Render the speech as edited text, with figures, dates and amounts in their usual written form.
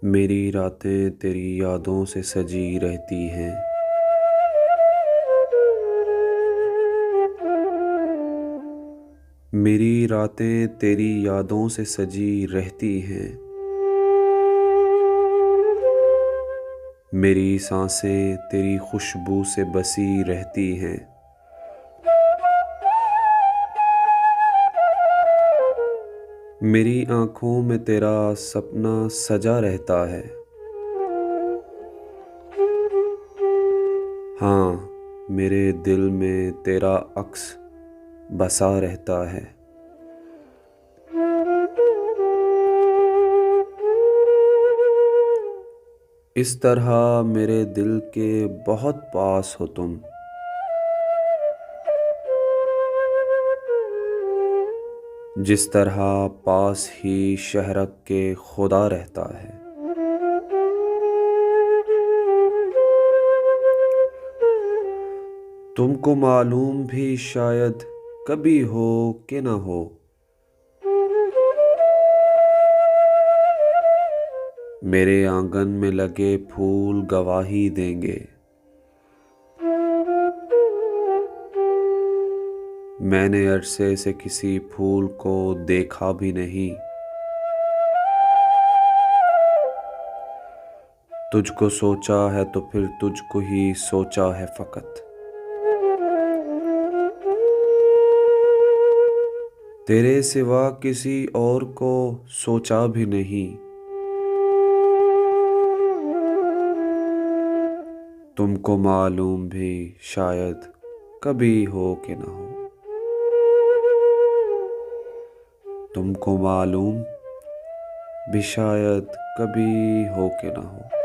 मेरी रातें तेरी यादों से सजी रहती हैं। मेरी रातें तेरी यादों से सजी रहती हैं। मेरी सांसें तेरी खुशबू से बसी रहती हैं। मेरी आँखों में तेरा सपना सजा रहता है। हाँ, मेरे दिल में तेरा अक्स बसा रहता है। इस तरह मेरे दिल के बहुत पास हो तुम। जिस तरह पास ही शहरक के खुदा रहता है। तुमको मालूम भी शायद कभी हो कि ना हो। मेरे आंगन में लगे फूल गवाही देंगे। मैंने अरसे से किसी फूल को देखा भी नहीं। तुझको सोचा है तो फिर तुझको ही सोचा है फकत। तेरे सिवा किसी और को सोचा भी नहीं। तुमको मालूम भी शायद कभी हो कि ना हो। तुमको मालूम भी शायद कभी हो कि ना हो।